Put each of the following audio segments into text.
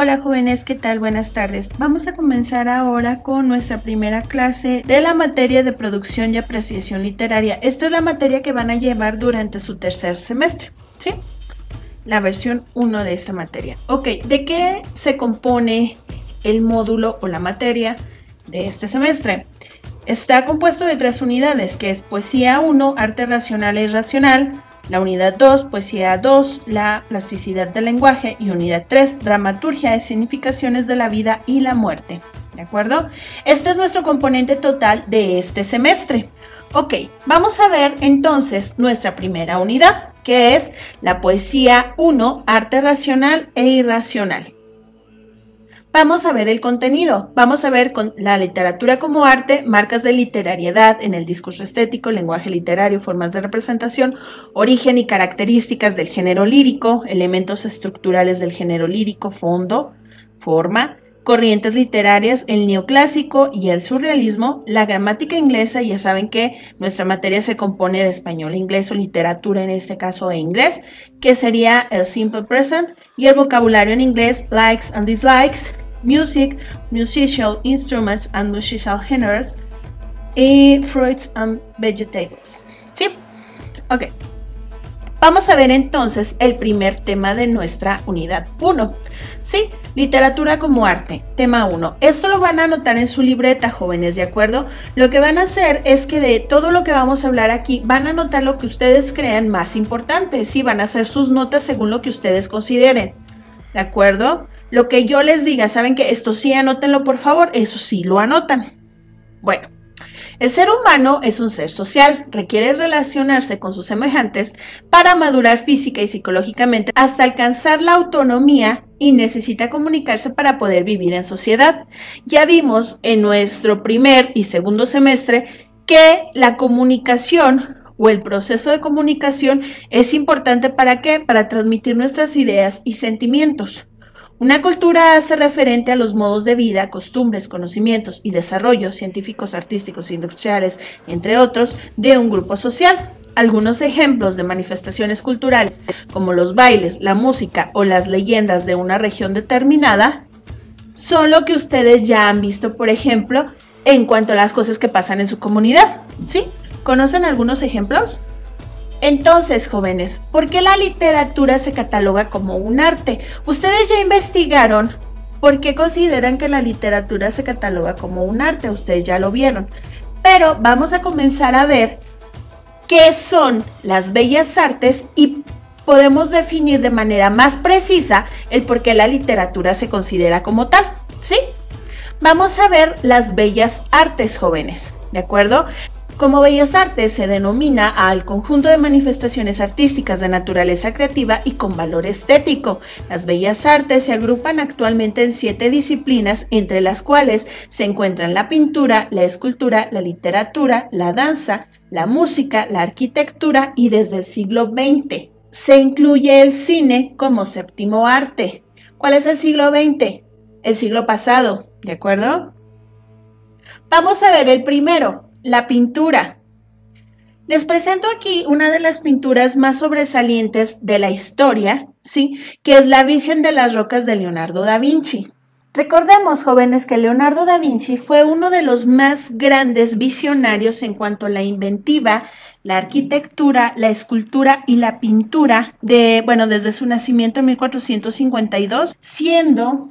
Hola jóvenes, ¿qué tal? Buenas tardes. Vamos a comenzar ahora con nuestra primera clase de la materia de producción y apreciación literaria. Esta es la materia que van a llevar durante su tercer semestre, ¿sí? La versión 1 de esta materia. Ok, ¿de qué se compone el módulo o la materia de este semestre? Está compuesto de 3 unidades, que es Poesía 1, Arte Racional e Irracional, la unidad 2, Poesía 2, la plasticidad del lenguaje, y unidad 3, Dramaturgia de significaciones de la vida y la muerte. ¿De acuerdo? Este es nuestro componente total de este semestre. Ok, vamos a ver entonces nuestra primera unidad, que es la Poesía 1, Arte Racional e Irracional. Vamos a ver el contenido, vamos a ver con la literatura como arte, marcas de literariedad en el discurso estético, lenguaje literario, formas de representación, origen y características del género lírico, elementos estructurales del género lírico, fondo, forma, corrientes literarias, el neoclásico y el surrealismo, la gramática inglesa. Ya saben que nuestra materia se compone de español, inglés o literatura, en este caso de inglés, que sería el simple present, y el vocabulario en inglés, likes and dislikes, music, musical instruments and musical genres, y fruits and vegetables. ¿Sí? Ok. Vamos a ver entonces el primer tema de nuestra unidad 1. Sí, literatura como arte, tema 1. Esto lo van a anotar en su libreta, jóvenes, ¿de acuerdo? Lo que van a hacer es que de todo lo que vamos a hablar aquí, van a anotar lo que ustedes crean más importante. Sí, van a hacer sus notas según lo que ustedes consideren, ¿de acuerdo? Lo que yo les diga, saben que esto sí, anótenlo por favor, eso sí lo anotan. Bueno. El ser humano es un ser social, requiere relacionarse con sus semejantes para madurar física y psicológicamente hasta alcanzar la autonomía y necesita comunicarse para poder vivir en sociedad. Ya vimos en nuestro primer y segundo semestre que la comunicación o el proceso de comunicación es importante ¿para qué? Para transmitir nuestras ideas y sentimientos. Una cultura hace referente a los modos de vida, costumbres, conocimientos y desarrollos científicos, artísticos, industriales, entre otros, de un grupo social. Algunos ejemplos de manifestaciones culturales, como los bailes, la música o las leyendas de una región determinada, son lo que ustedes ya han visto, por ejemplo, en cuanto a las cosas que pasan en su comunidad. ¿Sí? ¿Conocen algunos ejemplos? Entonces, jóvenes, ¿por qué la literatura se cataloga como un arte? Ustedes ya investigaron por qué consideran que la literatura se cataloga como un arte. Ustedes ya lo vieron. Pero vamos a comenzar a ver qué son las bellas artes y podemos definir de manera más precisa el por qué la literatura se considera como tal. ¿Sí? Vamos a ver las bellas artes, jóvenes. ¿De acuerdo? Como bellas artes se denomina al conjunto de manifestaciones artísticas de naturaleza creativa y con valor estético. Las bellas artes se agrupan actualmente en 7 disciplinas, entre las cuales se encuentran la pintura, la escultura, la literatura, la danza, la música, la arquitectura y desde el siglo XX se incluye el cine como séptimo arte. ¿Cuál es el siglo XX? El siglo pasado, ¿de acuerdo? Vamos a ver el primero. La pintura. Les presento aquí una de las pinturas más sobresalientes de la historia, ¿sí? Que es la Virgen de las Rocas de Leonardo da Vinci. Recordemos, jóvenes, que Leonardo da Vinci fue uno de los más grandes visionarios en cuanto a la inventiva, la arquitectura, la escultura y la pintura desde su nacimiento en 1452, siendo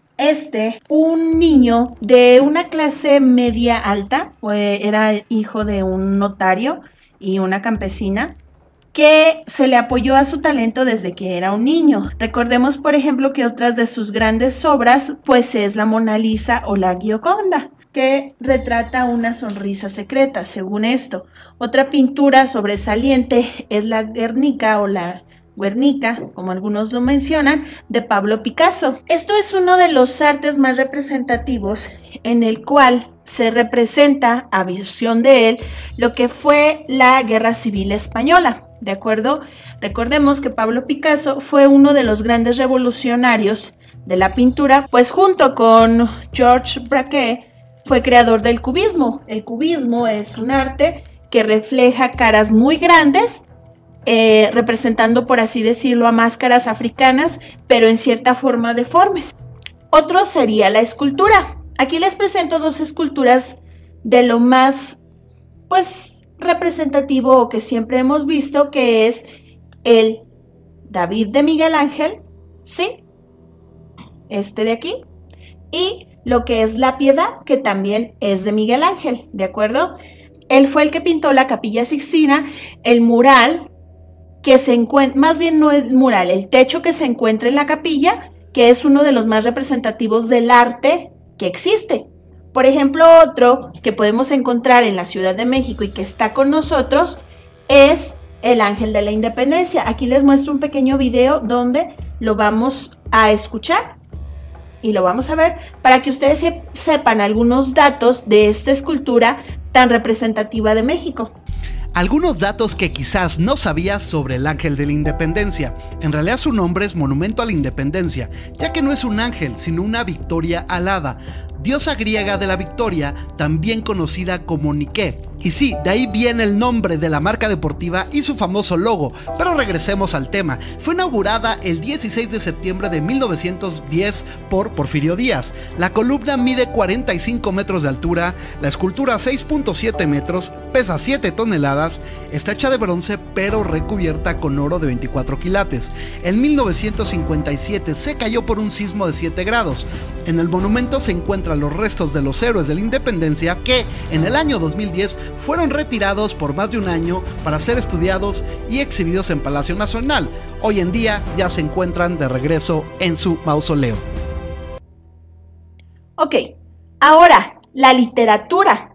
un niño de una clase media alta, era hijo de un notario y una campesina, que se le apoyó a su talento desde que era un niño. Recordemos, por ejemplo, que otras de sus grandes obras, pues es la Mona Lisa o la Gioconda, que retrata una sonrisa secreta, según esto. Otra pintura sobresaliente es la Guernica o la Guernica, como algunos lo mencionan, de Pablo Picasso. Esto es uno de los artes más representativos en el cual se representa, a visión de él, lo que fue la Guerra Civil Española, ¿de acuerdo? Recordemos que Pablo Picasso fue uno de los grandes revolucionarios de la pintura, pues junto con Georges Braque fue creador del cubismo. El cubismo es un arte que refleja caras muy grandes, representando, por así decirlo, a máscaras africanas, pero en cierta forma deformes. Otro sería la escultura. Aquí les presento dos esculturas de lo más, pues, representativo o que siempre hemos visto, que es el David de Miguel Ángel, ¿sí? Este de aquí. Y lo que es la Piedad, que también es de Miguel Ángel, ¿de acuerdo? Él fue el que pintó la Capilla Sixtina, el mural que se encuentra, más bien no el mural, el techo que se encuentra en la capilla, que es uno de los más representativos del arte que existe. Por ejemplo, otro que podemos encontrar en la Ciudad de México y que está con nosotros es el Ángel de la Independencia. Aquí les muestro un pequeño video donde lo vamos a escuchar y lo vamos a ver para que ustedes sepan algunos datos de esta escultura tan representativa de México. Algunos datos que quizás no sabías sobre el Ángel de la Independencia. En realidad su nombre es Monumento a la Independencia, ya que no es un ángel, sino una victoria alada, diosa griega de la victoria, también conocida como Nike. Y sí, de ahí viene el nombre de la marca deportiva y su famoso logo, pero regresemos al tema. Fue inaugurada el 16 de septiembre de 1910 por Porfirio Díaz. La columna mide 45 metros de altura, la escultura 6.7 metros, pesa 7 toneladas, está hecha de bronce pero recubierta con oro de 24 quilates. En 1957 se cayó por un sismo de 7 grados. En el monumento se encuentran los restos de los héroes de la independencia que en el año 2010 fueron retirados por más de un año para ser estudiados y exhibidos en Palacio Nacional. Hoy en día ya se encuentran de regreso en su mausoleo. Ok, ahora la literatura.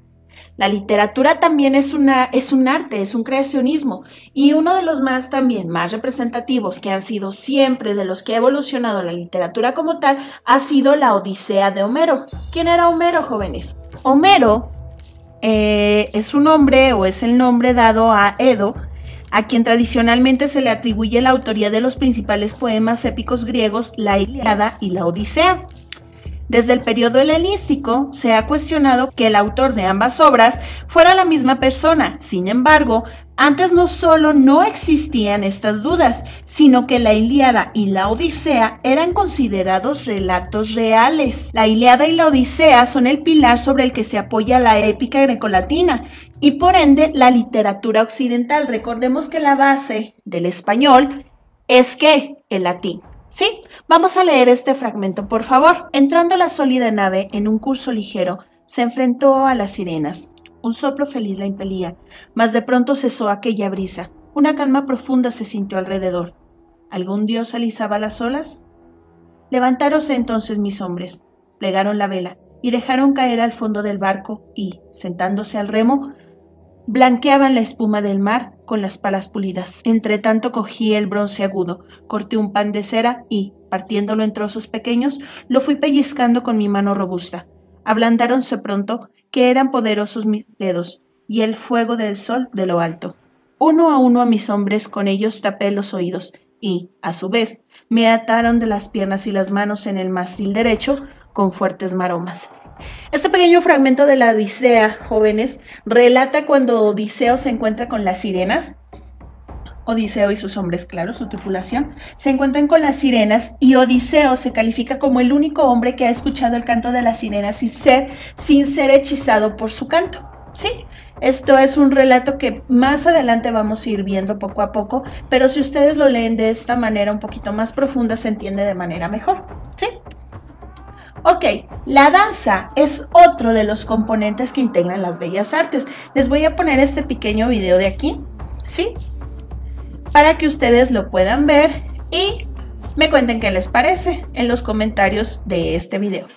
La literatura también es un arte, es un creacionismo, y uno de los más también más representativos que han sido siempre de los que ha evolucionado la literatura como tal ha sido la Odisea de Homero. ¿Quién era Homero, jóvenes? Homero es un nombre o es el nombre dado a Edo, a quien tradicionalmente se le atribuye la autoría de los principales poemas épicos griegos, la Ilíada y la Odisea. Desde el periodo helenístico se ha cuestionado que el autor de ambas obras fuera la misma persona. Sin embargo, antes no solo no existían estas dudas, sino que la Ilíada y la Odisea eran considerados relatos reales. La Ilíada y la Odisea son el pilar sobre el que se apoya la épica grecolatina y por ende la literatura occidental. Recordemos que la base del español es ¿qué? El latín. Sí, vamos a leer este fragmento, por favor. Entrando la sólida nave en un curso ligero, se enfrentó a las sirenas. Un soplo feliz la impelía, mas de pronto cesó aquella brisa. Una calma profunda se sintió alrededor. ¿Algún dios alisaba las olas? Levantáronse entonces mis hombres, plegaron la vela y dejaron caer al fondo del barco y, sentándose al remo, blanqueaban la espuma del mar con las palas pulidas. Entre tanto cogí el bronce agudo, corté un pan de cera y, partiéndolo en trozos pequeños, lo fui pellizcando con mi mano robusta. Ablandáronse pronto, que eran poderosos mis dedos, y el fuego del sol de lo alto. Uno a mis hombres con ellos tapé los oídos, y, a su vez, me ataron de las piernas y las manos en el mástil derecho con fuertes maromas. Este pequeño fragmento de la Odisea, jóvenes, relata cuando Odiseo se encuentra con las sirenas. Odiseo y sus hombres, claro, su tripulación, se encuentran con las sirenas y Odiseo se califica como el único hombre que ha escuchado el canto de las sirenas sin ser hechizado por su canto. Sí, esto es un relato que más adelante vamos a ir viendo poco a poco, pero si ustedes lo leen de esta manera un poquito más profunda, se entiende de manera mejor. ¿Sí? Ok, la danza es otro de los componentes que integran las bellas artes. Les voy a poner este pequeño video de aquí, ¿sí? Para que ustedes lo puedan ver y me cuenten qué les parece en los comentarios de este video.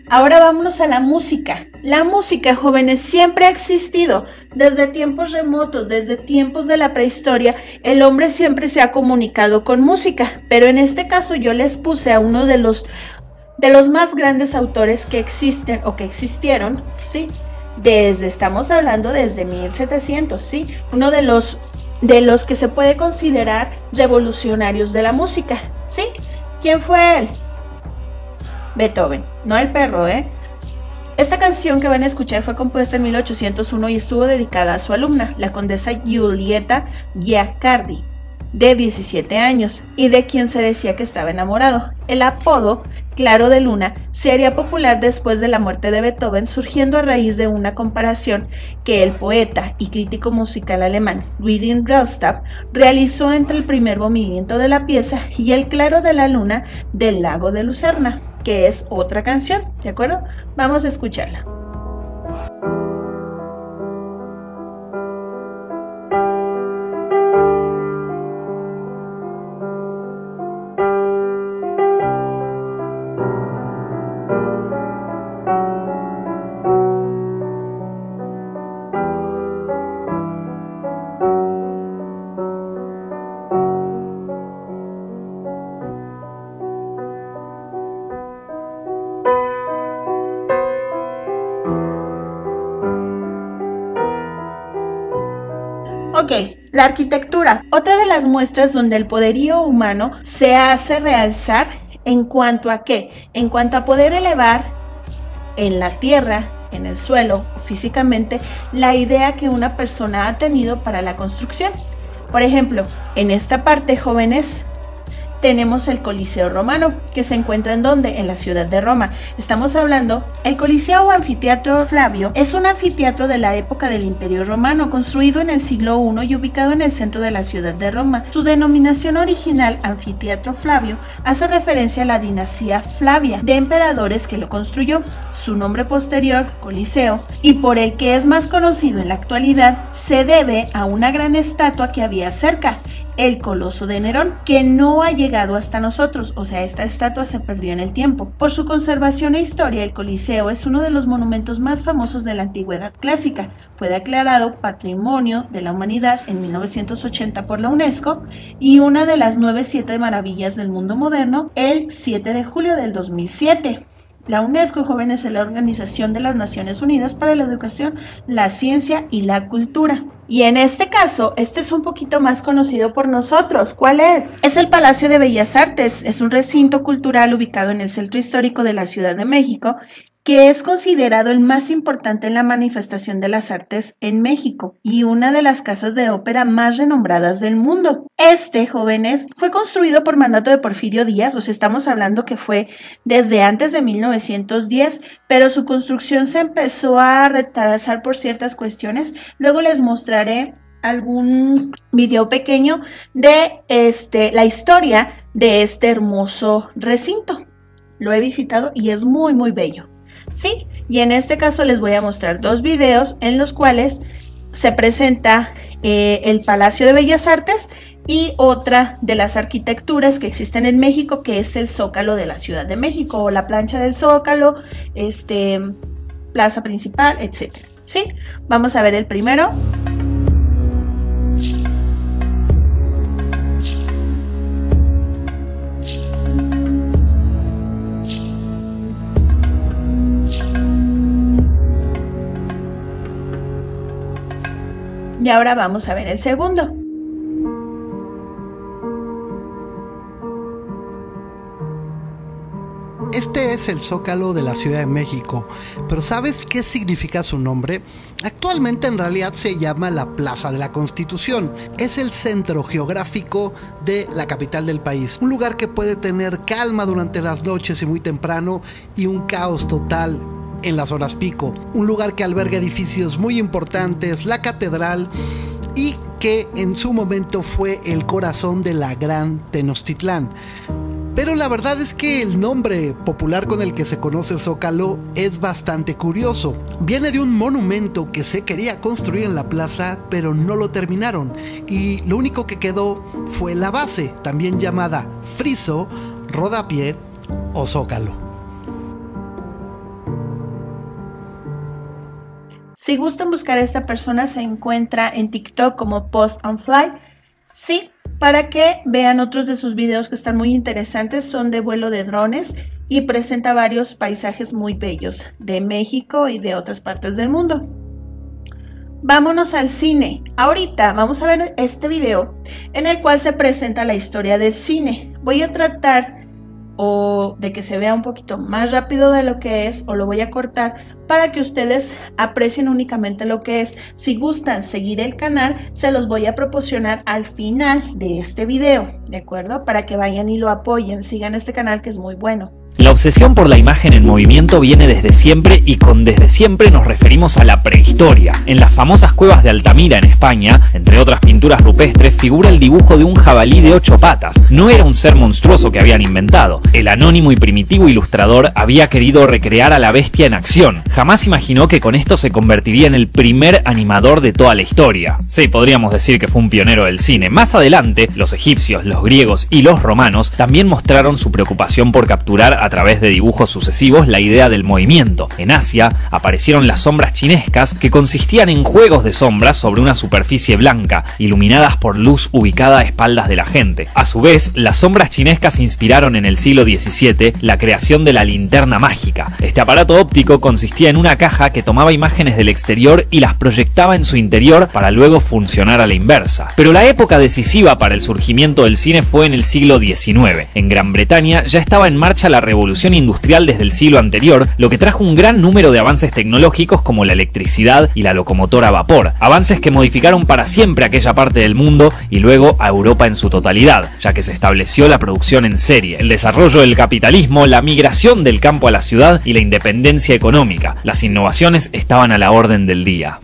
Ahora vámonos a la música. La música, jóvenes, siempre ha existido. Desde tiempos remotos, desde tiempos de la prehistoria, el hombre siempre se ha comunicado con música. Pero en este caso yo les puse a uno de los más grandes autores que existen o que existieron, ¿sí? Estamos hablando desde 1700, ¿sí? Uno de los que se puede considerar revolucionarios de la música, ¿sí? ¿Quién fue él? Beethoven, no el perro, ¿eh? Esta canción que van a escuchar fue compuesta en 1801 y estuvo dedicada a su alumna, la condesa Giulietta Guicciardi, de 17 años, y de quien se decía que estaba enamorado. El apodo Claro de Luna se haría popular después de la muerte de Beethoven, surgiendo a raíz de una comparación que el poeta y crítico musical alemán Friedrich Rellstab realizó entre el primer movimiento de la pieza y el claro de la luna del lago de Lucerna, que es otra canción, ¿de acuerdo? Vamos a escucharla. Ok, la arquitectura. Otra de las muestras donde el poderío humano se hace realzar en cuanto a ¿qué? En cuanto a poder elevar en la tierra, en el suelo, físicamente, la idea que una persona ha tenido para la construcción. Por ejemplo, en esta parte, jóvenes, tenemos el Coliseo Romano, que se encuentra ¿en dónde? En la ciudad de Roma. Estamos hablando, el Coliseo o Anfiteatro Flavio es un anfiteatro de la época del Imperio Romano, construido en el siglo I y ubicado en el centro de la ciudad de Roma. Su denominación original, Anfiteatro Flavio, hace referencia a la dinastía Flavia, de emperadores que lo construyó. Su nombre posterior, Coliseo, y por el que es más conocido en la actualidad, se debe a una gran estatua que había cerca, el Coloso de Nerón, que no ha llegado hasta nosotros, o sea, esta estatua se perdió en el tiempo. Por su conservación e historia, el Coliseo es uno de los monumentos más famosos de la antigüedad clásica. Fue declarado Patrimonio de la Humanidad en 1980 por la UNESCO y una de las 7 maravillas del mundo moderno el 7 de julio del 2007. La UNESCO, jóvenes, es la Organización de las Naciones Unidas para la Educación, la Ciencia y la Cultura. Y en este caso, este es un poquito más conocido por nosotros. ¿Cuál es? Es el Palacio de Bellas Artes. Es un recinto cultural ubicado en el centro histórico de la Ciudad de México, que es considerado el más importante en la manifestación de las artes en México y una de las casas de ópera más renombradas del mundo. Jóvenes, fue construido por mandato de Porfirio Díaz, o sea, estamos hablando que fue desde antes de 1910, pero su construcción se empezó a retrasar por ciertas cuestiones. Luego les mostraré algún video pequeño de la historia de este hermoso recinto. Lo he visitado y es muy, muy bello. Sí, y en este caso les voy a mostrar 2 videos en los cuales se presenta el Palacio de Bellas Artes y otra de las arquitecturas que existen en México, que es el Zócalo de la Ciudad de México o la plancha del Zócalo, plaza principal, etc. ¿Sí? Vamos a ver el primero. Y ahora vamos a ver el segundo. Este es el Zócalo de la Ciudad de México, pero ¿sabes qué significa su nombre? Actualmente en realidad se llama la Plaza de la Constitución. Es el centro geográfico de la capital del país, un lugar que puede tener calma durante las noches y muy temprano y un caos total en las horas pico. Un lugar que alberga edificios muy importantes, la catedral, y que en su momento fue el corazón de la Gran Tenochtitlán. Pero la verdad es que el nombre popular con el que se conoce Zócalo es bastante curioso. Viene de un monumento que se quería construir en la plaza, pero no lo terminaron, y lo único que quedó fue la base, también llamada friso, rodapié o zócalo. Si gustan buscar a esta persona, se encuentra en TikTok como Post and Fly. Sí, para que vean otros de sus videos que están muy interesantes, son de vuelo de drones y presenta varios paisajes muy bellos de México y de otras partes del mundo. Vámonos al cine. Ahorita vamos a ver este video en el cual se presenta la historia del cine. Voy a tratar de que se vea un poquito más rápido de lo que es, o lo voy a cortar para que ustedes aprecien únicamente lo que es. Si gustan seguir el canal, se los voy a proporcionar al final de este video, ¿de acuerdo? Para que vayan y lo apoyen, sigan este canal que es muy bueno. La obsesión por la imagen en movimiento viene desde siempre, y con desde siempre nos referimos a la prehistoria. En las famosas cuevas de Altamira en España, entre otras pinturas rupestres, figura el dibujo de un jabalí de 8 patas. No era un ser monstruoso que habían inventado. El anónimo y primitivo ilustrador había querido recrear a la bestia en acción. Jamás imaginó que con esto se convertiría en el primer animador de toda la historia. Sí, podríamos decir que fue un pionero del cine. Más adelante, los egipcios, los griegos y los romanos también mostraron su preocupación por capturar a través de dibujos sucesivos la idea del movimiento. En Asia aparecieron las sombras chinescas, que consistían en juegos de sombras sobre una superficie blanca, iluminadas por luz ubicada a espaldas de la gente. A su vez, las sombras chinescas inspiraron en el siglo XVII la creación de la linterna mágica. Este aparato óptico consistía en una caja que tomaba imágenes del exterior y las proyectaba en su interior para luego funcionar a la inversa. Pero la época decisiva para el surgimiento del cine fue en el siglo XIX. En Gran Bretaña ya estaba en marcha la revolución industrial desde el siglo anterior, lo que trajo un gran número de avances tecnológicos como la electricidad y la locomotora a vapor, avances que modificaron para siempre aquella parte del mundo y luego a Europa en su totalidad, ya que se estableció la producción en serie, el desarrollo del capitalismo, la migración del campo a la ciudad y la independencia económica. Las innovaciones estaban a la orden del día.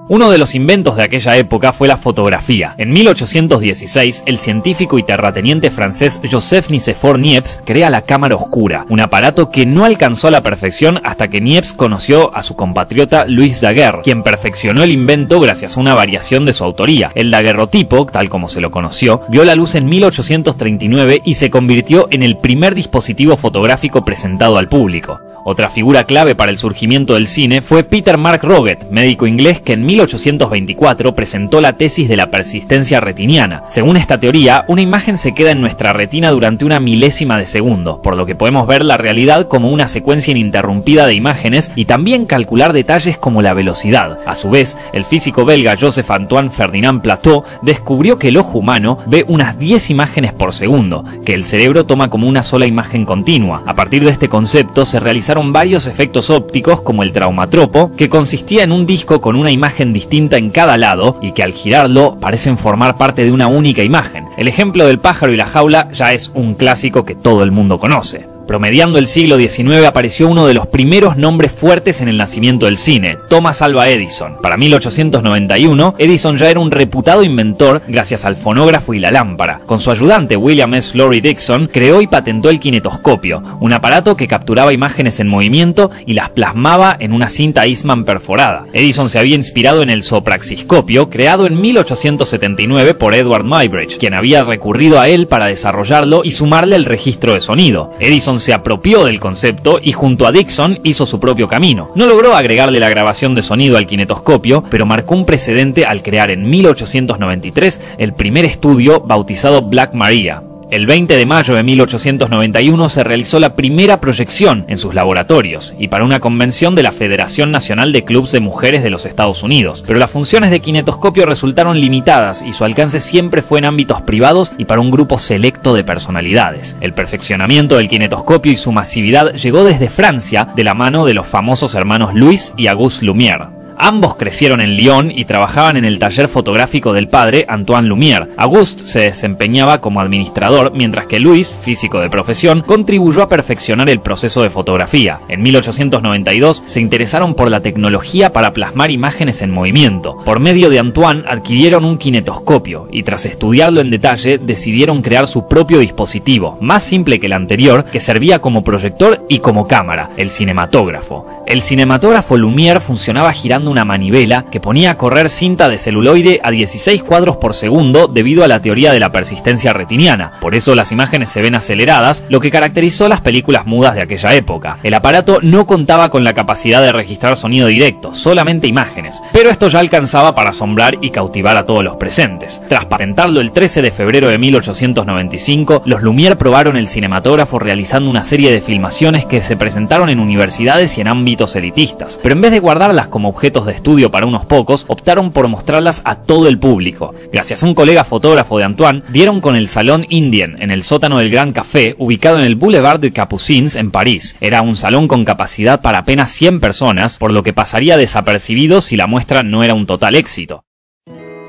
Uno de los inventos de aquella época fue la fotografía. En 1816, el científico y terrateniente francés Joseph Nicéphore Niepce crea la cámara oscura, un aparato que no alcanzó a la perfección hasta que Niepce conoció a su compatriota Louis Daguerre, quien perfeccionó el invento gracias a una variación de su autoría. El daguerrotipo, tal como se lo conoció, vio la luz en 1839 y se convirtió en el primer dispositivo fotográfico presentado al público. Otra figura clave para el surgimiento del cine fue Peter Mark Roget, médico inglés que en 1824 presentó la tesis de la persistencia retiniana. Según esta teoría, una imagen se queda en nuestra retina durante una milésima de segundo, por lo que podemos ver la realidad como una secuencia ininterrumpida de imágenes y también calcular detalles como la velocidad. A su vez, el físico belga Joseph Antoine Ferdinand Plateau descubrió que el ojo humano ve unas 10 imágenes por segundo, que el cerebro toma como una sola imagen continua. A partir de este concepto se realizaron varios efectos ópticos como el traumatropo, que consistía en un disco con una imagen distinta en cada lado y que al girarlo parecen formar parte de una única imagen. El ejemplo del pájaro y la jaula ya es un clásico que todo el mundo conoce. Promediando el siglo XIX apareció uno de los primeros nombres fuertes en el nacimiento del cine, Thomas Alva Edison. Para 1891, Edison ya era un reputado inventor gracias al fonógrafo y la lámpara. Con su ayudante William S. Lorry Dixon, creó y patentó el kinetoscopio, un aparato que capturaba imágenes en movimiento y las plasmaba en una cinta Eastman perforada. Edison se había inspirado en el sopraxiscopio, creado en 1879 por Edward Muybridge, quien había recurrido a él para desarrollarlo y sumarle el registro de sonido. Edison se apropió del concepto y junto a Dixon hizo su propio camino. No logró agregarle la grabación de sonido al kinetoscopio, pero marcó un precedente al crear en 1893 el primer estudio bautizado Black Maria. El 20 de mayo de 1891 se realizó la primera proyección en sus laboratorios y para una convención de la Federación Nacional de Clubs de Mujeres de los Estados Unidos, pero las funciones de kinetoscopio resultaron limitadas y su alcance siempre fue en ámbitos privados y para un grupo selecto de personalidades. El perfeccionamiento del kinetoscopio y su masividad llegó desde Francia de la mano de los famosos hermanos Louis y Auguste Lumière. Ambos crecieron en Lyon y trabajaban en el taller fotográfico del padre, Antoine Lumière. Auguste se desempeñaba como administrador, mientras que Louis, físico de profesión, contribuyó a perfeccionar el proceso de fotografía. En 1892 se interesaron por la tecnología para plasmar imágenes en movimiento. Por medio de Antoine adquirieron un kinetoscopio y tras estudiarlo en detalle decidieron crear su propio dispositivo, más simple que el anterior, que servía como proyector y como cámara, el cinematógrafo. El cinematógrafo Lumière funcionaba girando una manivela que ponía a correr cinta de celuloide a 16 cuadros por segundo debido a la teoría de la persistencia retiniana. Por eso las imágenes se ven aceleradas, lo que caracterizó las películas mudas de aquella época. El aparato no contaba con la capacidad de registrar sonido directo, solamente imágenes, pero esto ya alcanzaba para asombrar y cautivar a todos los presentes. Tras patentarlo el 13 de febrero de 1895, los Lumière probaron el cinematógrafo realizando una serie de filmaciones que se presentaron en universidades y en ámbitos elitistas, pero en vez de guardarlas como objetos de estudio para unos pocos, optaron por mostrarlas a todo el público. Gracias a un colega fotógrafo de Antoine, dieron con el Salón Indien en el sótano del Gran Café, ubicado en el Boulevard de Capucines en París. Era un salón con capacidad para apenas 100 personas, por lo que pasaría desapercibido si la muestra no era un total éxito.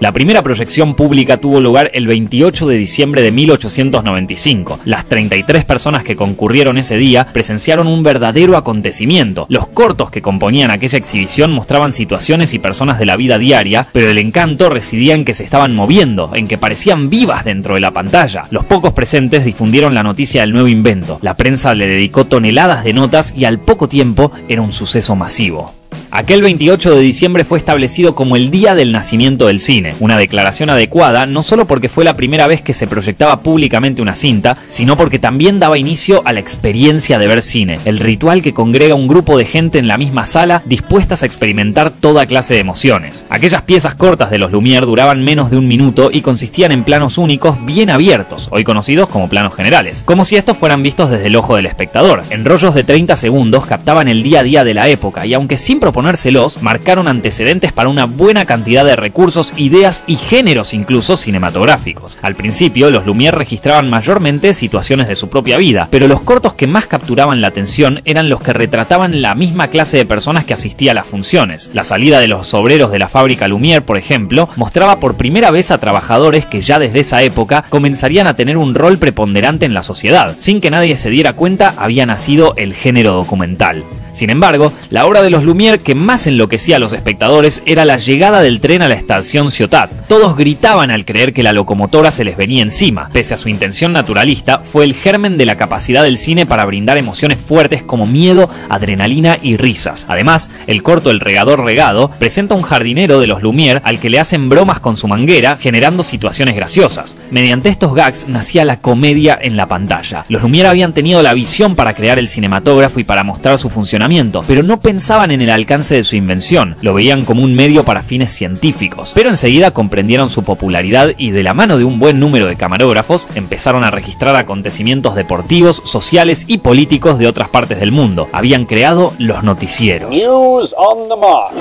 La primera proyección pública tuvo lugar el 28 de diciembre de 1895. Las 33 personas que concurrieron ese día presenciaron un verdadero acontecimiento. Los cortos que componían aquella exhibición mostraban situaciones y personas de la vida diaria, pero el encanto residía en que se estaban moviendo, en que parecían vivas dentro de la pantalla. Los pocos presentes difundieron la noticia del nuevo invento. La prensa le dedicó toneladas de notas y al poco tiempo era un suceso masivo. Aquel 28 de diciembre fue establecido como el día del nacimiento del cine, una declaración adecuada no solo porque fue la primera vez que se proyectaba públicamente una cinta, sino porque también daba inicio a la experiencia de ver cine, el ritual que congrega un grupo de gente en la misma sala dispuestas a experimentar toda clase de emociones. Aquellas piezas cortas de los Lumière duraban menos de un minuto y consistían en planos únicos bien abiertos, hoy conocidos como planos generales, como si estos fueran vistos desde el ojo del espectador. En rollos de 30 segundos captaban el día a día de la época y aunque sin proponérselos, marcaron antecedentes para una buena cantidad de recursos, ideas y géneros incluso cinematográficos. Al principio, los Lumière registraban mayormente situaciones de su propia vida, pero los cortos que más capturaban la atención eran los que retrataban la misma clase de personas que asistía a las funciones. La salida de los obreros de la fábrica Lumière, por ejemplo, mostraba por primera vez a trabajadores que ya desde esa época comenzarían a tener un rol preponderante en la sociedad. Sin que nadie se diera cuenta, había nacido el género documental. Sin embargo, la obra de los Lumière que más enloquecía a los espectadores era la llegada del tren a la estación Ciotat. Todos gritaban al creer que la locomotora se les venía encima. Pese a su intención naturalista, fue el germen de la capacidad del cine para brindar emociones fuertes como miedo, adrenalina y risas. Además, el corto El regador regado presenta un jardinero de los Lumière al que le hacen bromas con su manguera, generando situaciones graciosas. Mediante estos gags nacía la comedia en la pantalla. Los Lumière habían tenido la visión para crear el cinematógrafo y para mostrar su funcionamiento, pero no pensaban en el alcance de su invención, lo veían como un medio para fines científicos. Pero enseguida comprendieron su popularidad y de la mano de un buen número de camarógrafos empezaron a registrar acontecimientos deportivos, sociales y políticos de otras partes del mundo. Habían creado los noticieros. News on the March.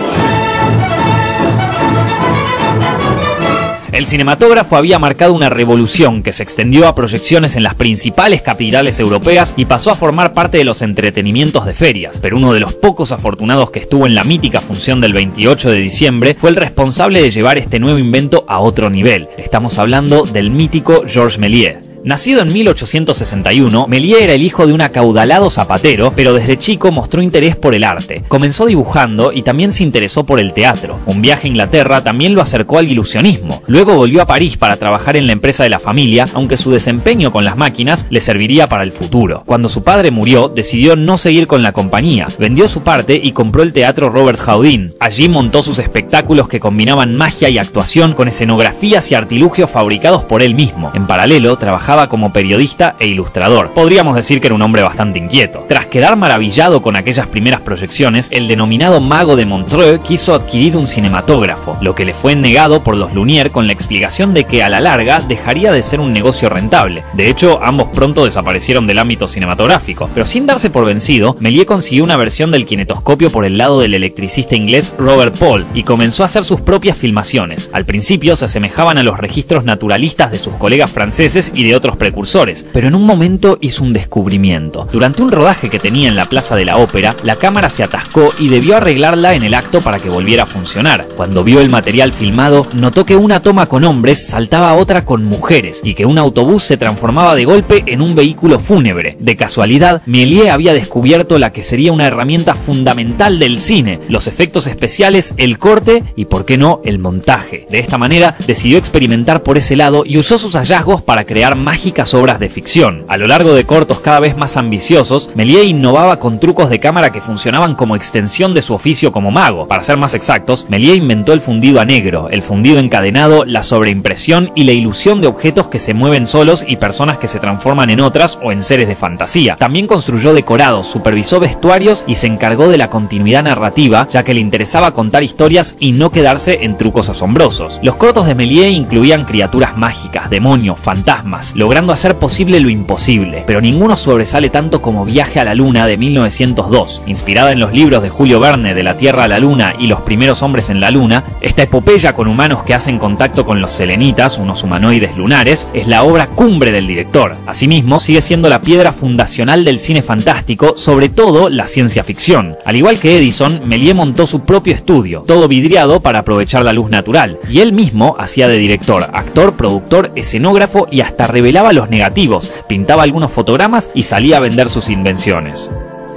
El cinematógrafo había marcado una revolución que se extendió a proyecciones en las principales capitales europeas y pasó a formar parte de los entretenimientos de ferias, pero uno de los pocos afortunados que estuvo en la mítica función del 28 de diciembre fue el responsable de llevar este nuevo invento a otro nivel. Estamos hablando del mítico Georges Méliès. Nacido en 1861, Méliès era el hijo de un acaudalado zapatero, pero desde chico mostró interés por el arte. Comenzó dibujando y también se interesó por el teatro. Un viaje a Inglaterra también lo acercó al ilusionismo. Luego volvió a París para trabajar en la empresa de la familia, aunque su desempeño con las máquinas le serviría para el futuro. Cuando su padre murió, decidió no seguir con la compañía. Vendió su parte y compró el teatro Robert Houdin. Allí montó sus espectáculos que combinaban magia y actuación con escenografías y artilugios fabricados por él mismo. En paralelo, trabajaba como periodista e ilustrador. Podríamos decir que era un hombre bastante inquieto. Tras quedar maravillado con aquellas primeras proyecciones, el denominado mago de Montreux quiso adquirir un cinematógrafo, lo que le fue negado por los Lumière con la explicación de que a la larga dejaría de ser un negocio rentable. De hecho, ambos pronto desaparecieron del ámbito cinematográfico, pero sin darse por vencido, Méliès consiguió una versión del kinetoscopio por el lado del electricista inglés Robert Paul y comenzó a hacer sus propias filmaciones. Al principio se asemejaban a los registros naturalistas de sus colegas franceses y de otros precursores, pero en un momento hizo un descubrimiento. Durante un rodaje que tenía en la Plaza de la Ópera, la cámara se atascó y debió arreglarla en el acto para que volviera a funcionar. Cuando vio el material filmado, notó que una toma con hombres saltaba a otra con mujeres y que un autobús se transformaba de golpe en un vehículo fúnebre. De casualidad, Méliès había descubierto la que sería una herramienta fundamental del cine: los efectos especiales, el corte y, por qué no, el montaje. De esta manera, decidió experimentar por ese lado y usó sus hallazgos para crear más mágicas obras de ficción. A lo largo de cortos cada vez más ambiciosos, Méliès innovaba con trucos de cámara que funcionaban como extensión de su oficio como mago. Para ser más exactos, Méliès inventó el fundido a negro, el fundido encadenado, la sobreimpresión y la ilusión de objetos que se mueven solos y personas que se transforman en otras o en seres de fantasía. También construyó decorados, supervisó vestuarios y se encargó de la continuidad narrativa, ya que le interesaba contar historias y no quedarse en trucos asombrosos. Los cortos de Méliès incluían criaturas mágicas, demonios, fantasmas, logrando hacer posible lo imposible, pero ninguno sobresale tanto como Viaje a la Luna de 1902. Inspirada en los libros de Julio Verne de La Tierra a la Luna y Los primeros hombres en la Luna, esta epopeya con humanos que hacen contacto con los selenitas, unos humanoides lunares, es la obra cumbre del director. Asimismo, sigue siendo la piedra fundacional del cine fantástico, sobre todo la ciencia ficción. Al igual que Edison, Méliès montó su propio estudio, todo vidriado para aprovechar la luz natural, y él mismo hacía de director, actor, productor, escenógrafo y hasta revelaba los negativos, pintaba algunos fotogramas y salía a vender sus invenciones.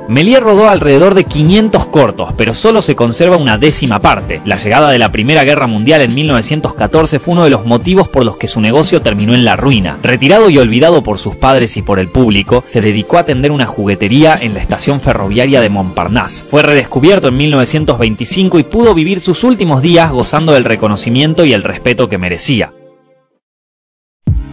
Méliès rodó alrededor de 500 cortos, pero solo se conserva una décima parte. La llegada de la Primera Guerra Mundial en 1914 fue uno de los motivos por los que su negocio terminó en la ruina. Retirado y olvidado por sus padres y por el público, se dedicó a atender una juguetería en la estación ferroviaria de Montparnasse. Fue redescubierto en 1925 y pudo vivir sus últimos días gozando del reconocimiento y el respeto que merecía.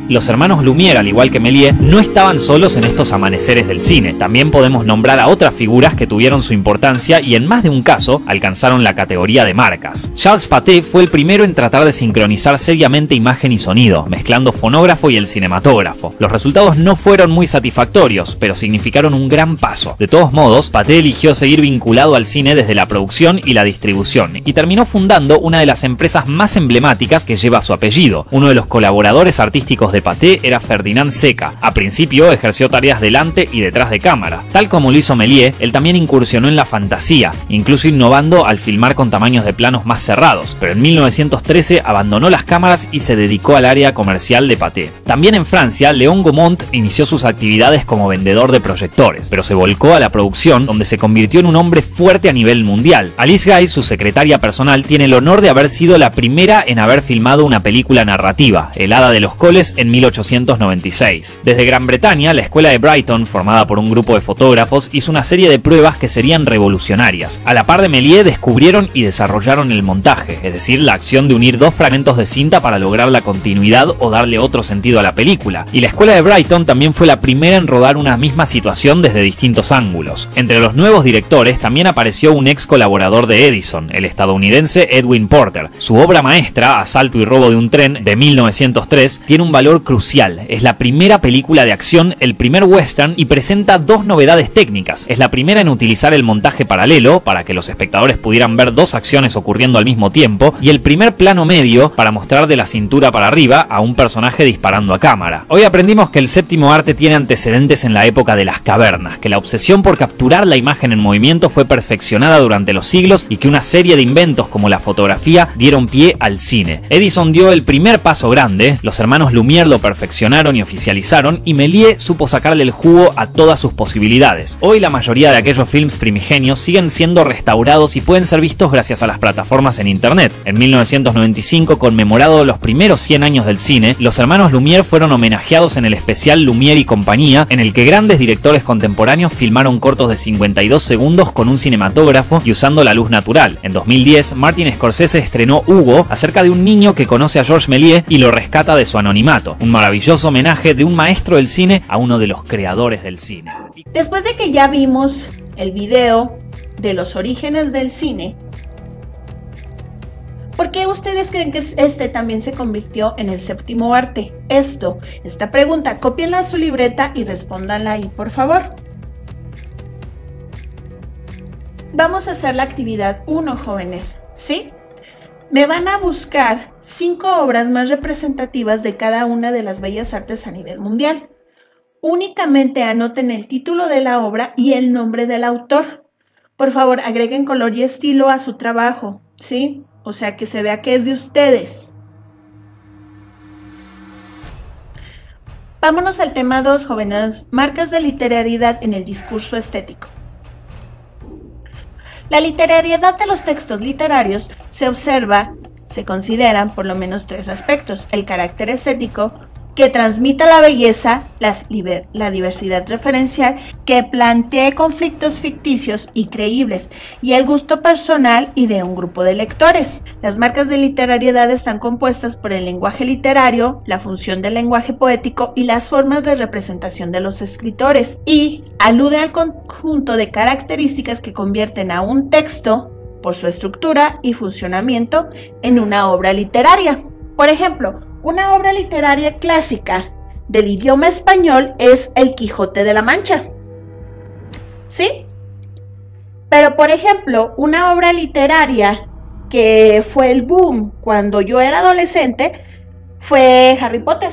Los hermanos Lumière, al igual que Méliès, no estaban solos en estos amaneceres del cine. También podemos nombrar a otras figuras que tuvieron su importancia y en más de un caso alcanzaron la categoría de marcas. Charles Pathé fue el primero en tratar de sincronizar seriamente imagen y sonido, mezclando fonógrafo y el cinematógrafo. Los resultados no fueron muy satisfactorios, pero significaron un gran paso. De todos modos, Pathé eligió seguir vinculado al cine desde la producción y la distribución, y terminó fundando una de las empresas más emblemáticas que lleva su apellido. Uno de los colaboradores artísticos de Pathé era Ferdinand Seca. A principio ejerció tareas delante y detrás de cámara. Tal como lo hizo Méliès, él también incursionó en la fantasía, incluso innovando al filmar con tamaños de planos más cerrados, pero en 1913 abandonó las cámaras y se dedicó al área comercial de Pathé. También en Francia, Léon Gaumont inició sus actividades como vendedor de proyectores, pero se volcó a la producción, donde se convirtió en un hombre fuerte a nivel mundial. Alice Guy, su secretaria personal, tiene el honor de haber sido la primera en haber filmado una película narrativa, El Hada de los Coles, en 1896. Desde Gran Bretaña, la escuela de Brighton, formada por un grupo de fotógrafos, hizo una serie de pruebas que serían revolucionarias. A la par de Méliès, descubrieron y desarrollaron el montaje, es decir, la acción de unir dos fragmentos de cinta para lograr la continuidad o darle otro sentido a la película. Y la escuela de Brighton también fue la primera en rodar una misma situación desde distintos ángulos. Entre los nuevos directores también apareció un ex colaborador de Edison, el estadounidense Edwin Porter. Su obra maestra, Asalto y robo de un tren, de 1903, tiene un valor crucial. Es la primera película de acción, el primer western, y presenta dos novedades técnicas. Es la primera en utilizar el montaje paralelo, para que los espectadores pudieran ver dos acciones ocurriendo al mismo tiempo, y el primer plano medio, para mostrar de la cintura para arriba a un personaje disparando a cámara. Hoy aprendimos que el séptimo arte tiene antecedentes en la época de las cavernas, que la obsesión por capturar la imagen en movimiento fue perfeccionada durante los siglos y que una serie de inventos como la fotografía dieron pie al cine. Edison dio el primer paso grande, los hermanos Lumière lo perfeccionaron y oficializaron, y Méliès supo sacarle el jugo a todas sus posibilidades. Hoy la mayoría de aquellos films primigenios siguen siendo restaurados y pueden ser vistos gracias a las plataformas en internet. En 1995, conmemorado los primeros 100 años del cine, los hermanos Lumière fueron homenajeados en el especial Lumière y compañía, en el que grandes directores contemporáneos filmaron cortos de 52 segundos con un cinematógrafo y usando la luz natural. En 2010, Martin Scorsese estrenó Hugo, acerca de un niño que conoce a Georges Méliès y lo rescata de su anonimato. Un maravilloso homenaje de un maestro del cine a uno de los creadores del cine. Después de que ya vimos el video de los orígenes del cine, ¿por qué ustedes creen que este también se convirtió en el séptimo arte? Esta pregunta, cópienla a su libreta y respóndanla ahí, por favor. Vamos a hacer la actividad 1, jóvenes, ¿sí? Me van a buscar 5 obras más representativas de cada una de las bellas artes a nivel mundial. Únicamente anoten el título de la obra y el nombre del autor. Por favor, agreguen color y estilo a su trabajo, ¿sí? O sea, que se vea que es de ustedes. Vámonos al tema 2, jóvenes. Marcas de literariedad en el discurso estético. La literariedad de los textos literarios se consideran por lo menos 3 aspectos: el carácter estético, que transmita la belleza, la diversidad referencial, que plantee conflictos ficticios y creíbles, y el gusto personal y de un grupo de lectores. Las marcas de literariedad están compuestas por el lenguaje literario, la función del lenguaje poético y las formas de representación de los escritores, y alude al conjunto de características que convierten a un texto, por su estructura y funcionamiento, en una obra literaria. Por ejemplo, una obra literaria clásica del idioma español es El Quijote de la Mancha. ¿Sí? Pero, por ejemplo, una obra literaria que fue el boom cuando yo era adolescente fue Harry Potter.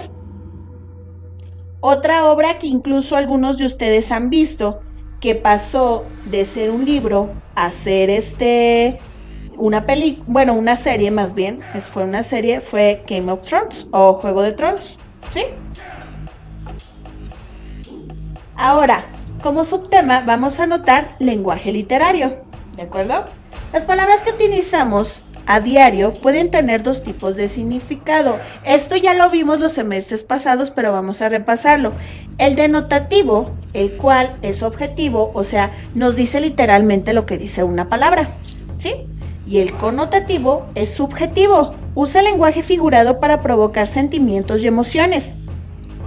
Otra obra que incluso algunos de ustedes han visto, que pasó de ser un libro a ser una serie más bien, fue Game of Thrones o Juego de Tronos, ¿sí? Ahora, como subtema vamos a anotar lenguaje literario, ¿de acuerdo? Las palabras que utilizamos a diario pueden tener dos tipos de significado. Esto ya lo vimos los semestres pasados, pero vamos a repasarlo. El denotativo, el cual es objetivo, o sea, nos dice literalmente lo que dice una palabra, ¿sí? Y el connotativo es subjetivo, usa el lenguaje figurado para provocar sentimientos y emociones.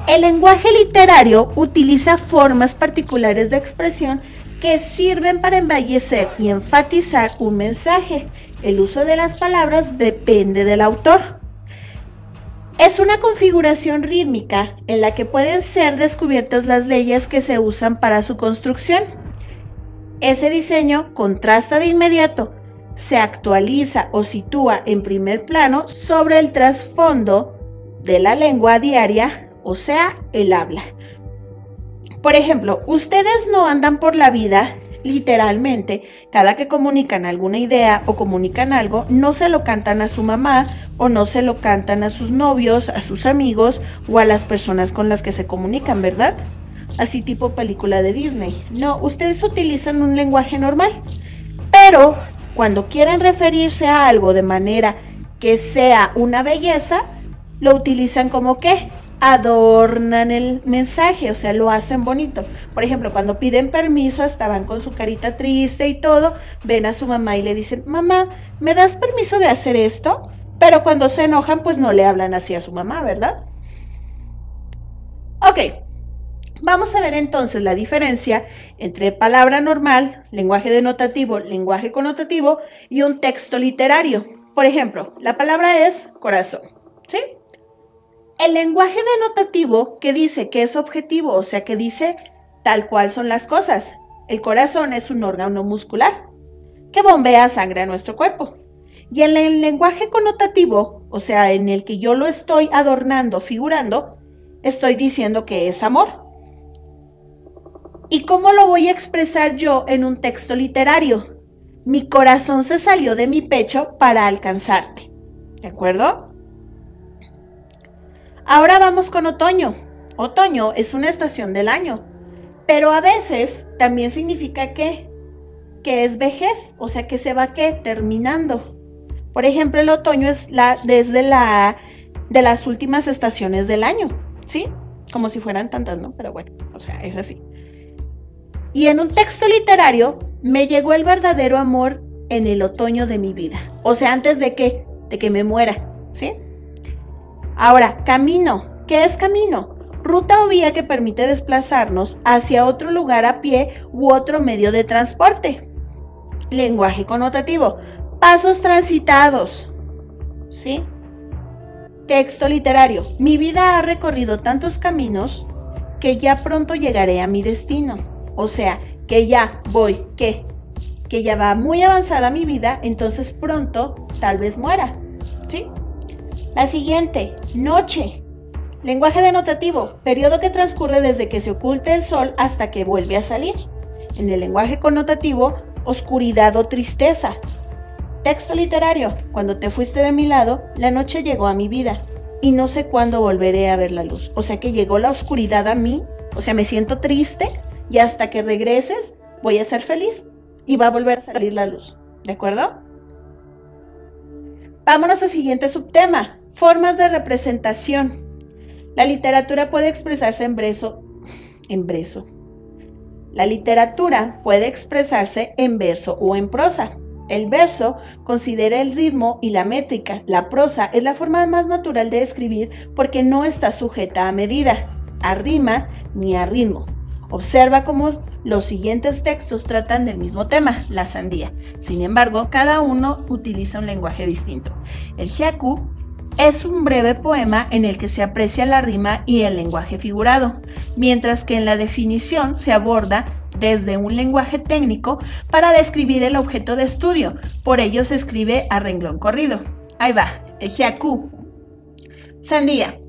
El lenguaje literario utiliza formas particulares de expresión que sirven para embellecer y enfatizar un mensaje. El uso de las palabras depende del autor. Es una configuración rítmica en la que pueden ser descubiertas las leyes que se usan para su construcción. Ese diseño contrasta de inmediato, se actualiza o sitúa en primer plano sobre el trasfondo de la lengua diaria, o sea, el habla. Por ejemplo, ustedes no andan por la vida, literalmente, cada que comunican alguna idea o comunican algo, no se lo cantan a su mamá o no se lo cantan a sus novios, a sus amigos o a las personas con las que se comunican, ¿verdad? Así tipo película de Disney. No, ustedes utilizan un lenguaje normal, pero cuando quieren referirse a algo de manera que sea una belleza, lo utilizan como ¿qué? Adornan el mensaje, o sea, lo hacen bonito. Por ejemplo, cuando piden permiso, hasta van con su carita triste y todo, ven a su mamá y le dicen, mamá, ¿me das permiso de hacer esto? Pero cuando se enojan, pues no le hablan así a su mamá, ¿verdad? Ok, vamos a ver entonces la diferencia entre palabra normal, lenguaje denotativo, lenguaje connotativo y un texto literario. Por ejemplo, la palabra es corazón, ¿sí? El lenguaje denotativo que dice que es objetivo, o sea que dice tal cual son las cosas. El corazón es un órgano muscular que bombea sangre a nuestro cuerpo. Y en el lenguaje connotativo, o sea en el que yo lo estoy adornando, figurando, estoy diciendo que es amor. ¿Y cómo lo voy a expresar yo en un texto literario? Mi corazón se salió de mi pecho para alcanzarte. ¿De acuerdo? Ahora vamos con otoño. Otoño es una estación del año, pero a veces también significa que es vejez, o sea que se va terminando. Por ejemplo, el otoño es de las últimas estaciones del año, ¿sí? Como si fueran tantas, ¿no? Pero bueno, o sea, es así. Y en un texto literario me llegó el verdadero amor en el otoño de mi vida, o sea, antes de que me muera, ¿sí? Ahora, camino. ¿Qué es camino? Ruta o vía que permite desplazarnos hacia otro lugar a pie u otro medio de transporte. Lenguaje connotativo. Pasos transitados. ¿Sí? Texto literario. Mi vida ha recorrido tantos caminos que ya pronto llegaré a mi destino. O sea, que ya voy, que ya va muy avanzada mi vida, entonces pronto tal vez muera. ¿Sí? La siguiente, noche. Lenguaje denotativo, periodo que transcurre desde que se oculta el sol hasta que vuelve a salir. En el lenguaje connotativo, oscuridad o tristeza. Texto literario, cuando te fuiste de mi lado, la noche llegó a mi vida y no sé cuándo volveré a ver la luz. O sea que llegó la oscuridad a mí, o sea me siento triste y hasta que regreses voy a ser feliz y va a volver a salir la luz. ¿De acuerdo? Vámonos al siguiente subtema. Formas de representación. La literatura puede expresarse en verso. La literatura puede expresarse en verso o en prosa. El verso considera el ritmo y la métrica. La prosa es la forma más natural de escribir porque no está sujeta a medida, a rima ni a ritmo. Observa cómo los siguientes textos tratan del mismo tema, la sandía. Sin embargo, cada uno utiliza un lenguaje distinto. El haiku es un breve poema en el que se aprecia la rima y el lenguaje figurado, mientras que en la definición se aborda desde un lenguaje técnico para describir el objeto de estudio. Por ello se escribe a renglón corrido. Ahí va, el haiku. Sandía.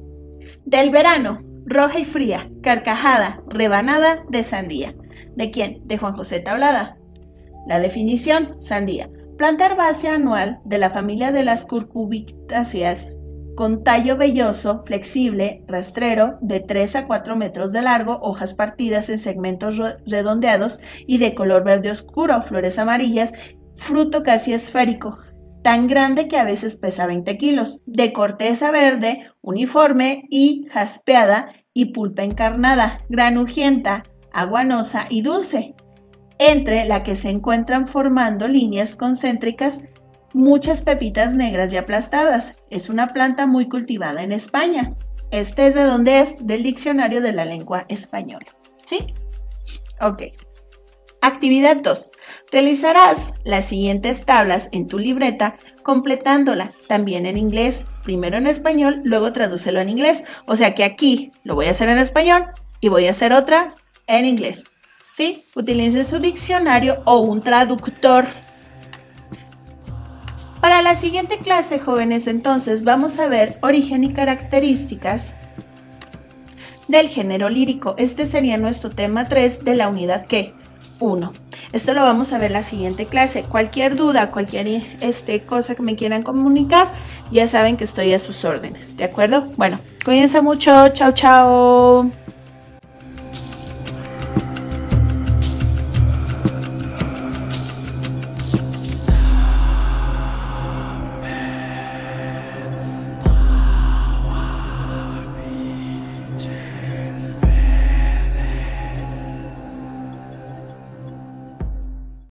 Del verano, roja y fría, carcajada, rebanada de sandía. ¿De quién? De Juan José Tablada. La definición, sandía. Planta herbácea anual de la familia de las cucurbitáceas, con tallo velloso, flexible, rastrero, de 3 a 4 metros de largo, hojas partidas en segmentos redondeados y de color verde oscuro, flores amarillas, fruto casi esférico, tan grande que a veces pesa 20 kilos, de corteza verde, uniforme y jaspeada y pulpa encarnada, granujienta, aguanosa y dulce, entre la que se encuentran formando líneas concéntricas muchas pepitas negras y aplastadas. Es una planta muy cultivada en España. Este es de donde es, del diccionario de la lengua española. ¿Sí? Ok. Actividad 2. Realizarás las siguientes tablas en tu libreta, completándola también en inglés, primero en español, luego tradúcelo en inglés. O sea que aquí lo voy a hacer en español y voy a hacer otra en inglés. ¿Sí? Utilice su diccionario o un traductor. Para la siguiente clase, jóvenes, entonces vamos a ver origen y características del género lírico. Este sería nuestro tema 3 de la unidad ¿qué? 1. Esto lo vamos a ver en la siguiente clase. Cualquier duda, cualquier cosa que me quieran comunicar, ya saben que estoy a sus órdenes, ¿de acuerdo? Bueno, cuídense mucho. Chao, chao.